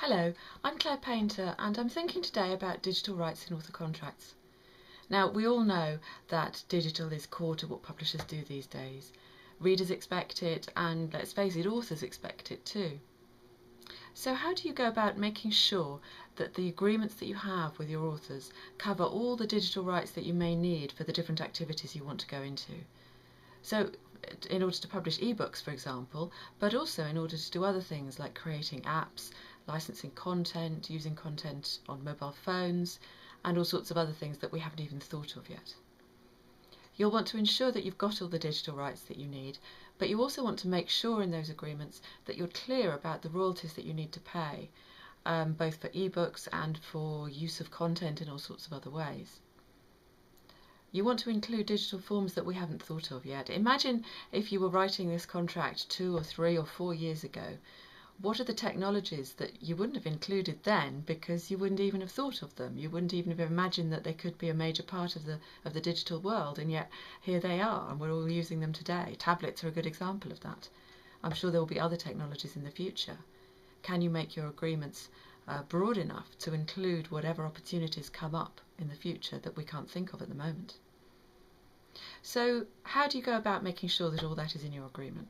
Hello, I'm Clare Painter and I'm thinking today about digital rights in author contracts. Now, we all know that digital is core to what publishers do these days. Readers expect it and, let's face it, authors expect it too. So how do you go about making sure that the agreements that you have with your authors cover all the digital rights that you may need for the different activities you want to go into? So in order to publish ebooks, for example, but also in order to do other things like creating apps, licensing content, using content on mobile phones, and all sorts of other things that we haven't even thought of yet. You'll want to ensure that you've got all the digital rights that you need, but you also want to make sure in those agreements that you're clear about the royalties that you need to pay, both for ebooks and for use of content in all sorts of other ways. You want to include digital forms that we haven't thought of yet. Imagine if you were writing this contract 2 or 3 or 4 years ago. What are the technologies that you wouldn't have included then because you wouldn't even have thought of them? You wouldn't even have imagined that they could be a major part of the digital world, and yet here they are, and we're all using them today. Tablets are a good example of that. I'm sure there will be other technologies in the future. Can you make your agreements broad enough to include whatever opportunities come up in the future that we can't think of at the moment? So how do you go about making sure that all that is in your agreement?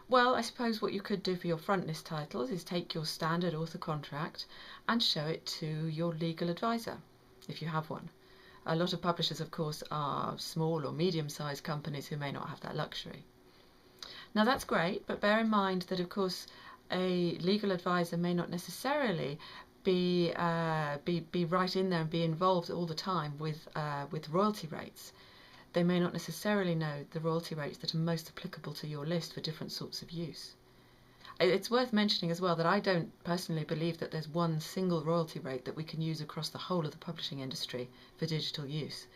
Well, I suppose what you could do for your frontlist titles is take your standard author contract and show it to your legal advisor, if you have one. A lot of publishers, of course, are small or medium-sized companies who may not have that luxury. Now that's great, but bear in mind that, of course, a legal advisor may not necessarily be right in there and be involved all the time with royalty rates. They may not necessarily know the royalty rates that are most applicable to your list for different sorts of use. It's worth mentioning as well that I don't personally believe that there's one single royalty rate that we can use across the whole of the publishing industry for digital use.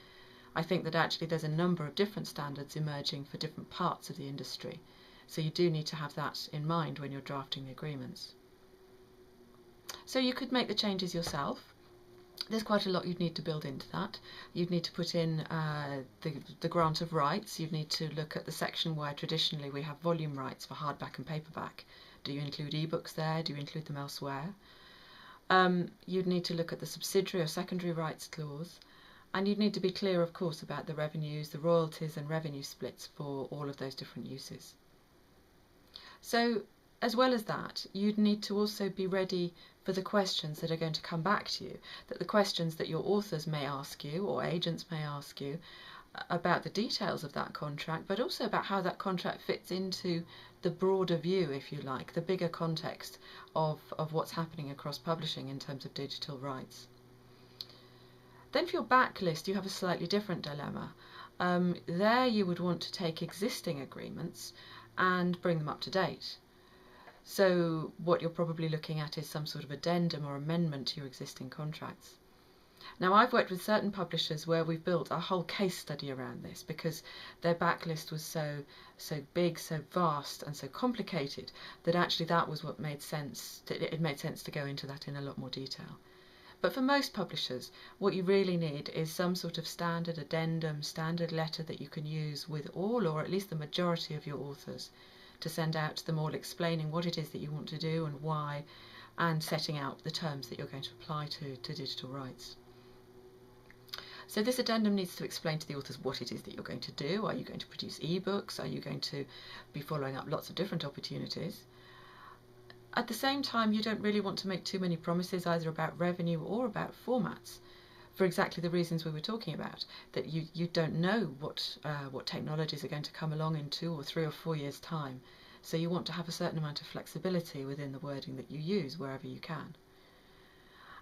I think that actually there's a number of different standards emerging for different parts of the industry, so you do need to have that in mind when you're drafting the agreements. So you could make the changes yourself. There's quite a lot you'd need to build into that. You'd need to put in the grant of rights. You'd need to look at the section where traditionally we have volume rights for hardback and paperback. Do you include ebooks there? Do you include them elsewhere? You'd need to look at the subsidiary or secondary rights clause. And you'd need to be clear, of course, about the revenues, the royalties and revenue splits for all of those different uses. So, as well as that, you'd need to also be ready for the questions that are going to come back to you, that the questions that your authors may ask you or agents may ask you about the details of that contract, but also about how that contract fits into the broader view, if you like, the bigger context of what's happening across publishing in terms of digital rights. Then for your backlist, you have a slightly different dilemma. There you would want to take existing agreements and bring them up to date. So what you're probably looking at is some sort of addendum or amendment to your existing contracts. Now, I've worked with certain publishers where we've built a whole case study around this because their backlist was so big, so vast and so complicated that actually that was what made sense. It made sense to go into that in a lot more detail. But for most publishers, what you really need is some sort of standard addendum, standard letter that you can use with all or at least the majority of your authors, to send out to them all explaining what it is that you want to do and why, and setting out the terms that you're going to apply to digital rights. So this addendum needs to explain to the authors what it is that you're going to do. Are you going to produce ebooks? Are you going to be following up lots of different opportunities? At the same time, you don't really want to make too many promises either about revenue or about formats, for exactly the reasons we were talking about, that you don't know what technologies are going to come along in 2 or 3 or 4 years' time. So you want to have a certain amount of flexibility within the wording that you use wherever you can.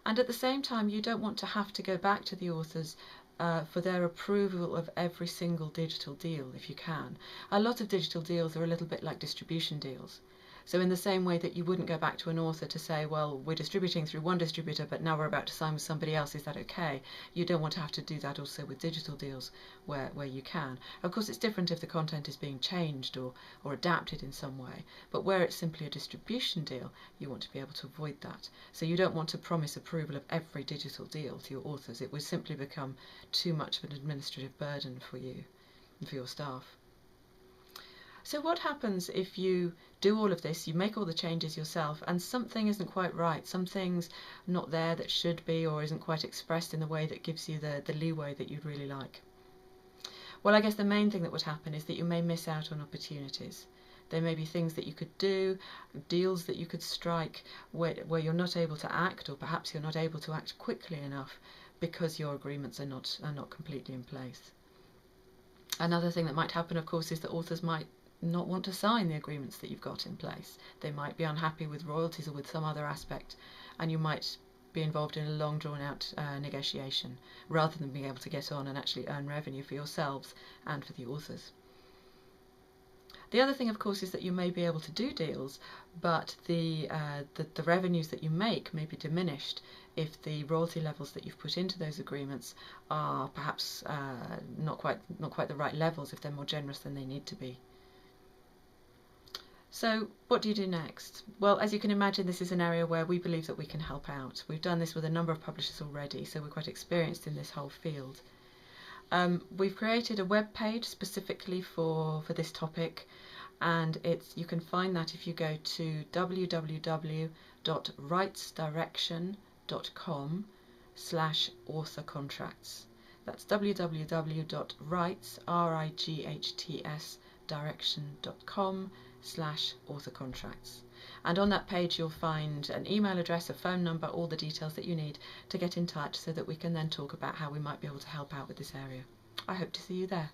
And at the same time, you don't want to have to go back to the authors for their approval of every single digital deal if you can. A lot of digital deals are a little bit like distribution deals. So in the same way that you wouldn't go back to an author to say, well, we're distributing through one distributor, but now we're about to sign with somebody else, is that okay? You don't want to have to do that also with digital deals where you can. Of course, it's different if the content is being changed or adapted in some way, but where it's simply a distribution deal, you want to be able to avoid that. So you don't want to promise approval of every digital deal to your authors. It would simply become too much of an administrative burden for you and for your staff. So what happens if you do all of this, you make all the changes yourself, and something isn't quite right, something's not there that should be, or isn't quite expressed in the way that gives you the leeway that you'd really like? Well, I guess the main thing that would happen is that you may miss out on opportunities. There may be things that you could do, deals that you could strike where you're not able to act, or perhaps you're not able to act quickly enough because your agreements are not completely in place. Another thing that might happen, of course, is that authors might not want to sign the agreements that you've got in place. They might be unhappy with royalties or with some other aspect, and you might be involved in a long drawn out negotiation rather than being able to get on and actually earn revenue for yourselves and for the authors. The other thing, of course, is that you may be able to do deals, but the revenues that you make may be diminished if the royalty levels that you've put into those agreements are perhaps not quite the right levels, if they're more generous than they need to be. So what do you do next? Well, as you can imagine, this is an area where we believe that we can help out. We've done this with a number of publishers already, so we're quite experienced in this whole field. We've created a web page specifically for this topic, and you can find that if you go to www.rightsdirection.com/author contracts. That's www.rightsdirection.com/author contracts. And on that page you'll find an email address, a phone number, all the details that you need to get in touch so that we can then talk about how we might be able to help out with this area. I hope to see you there.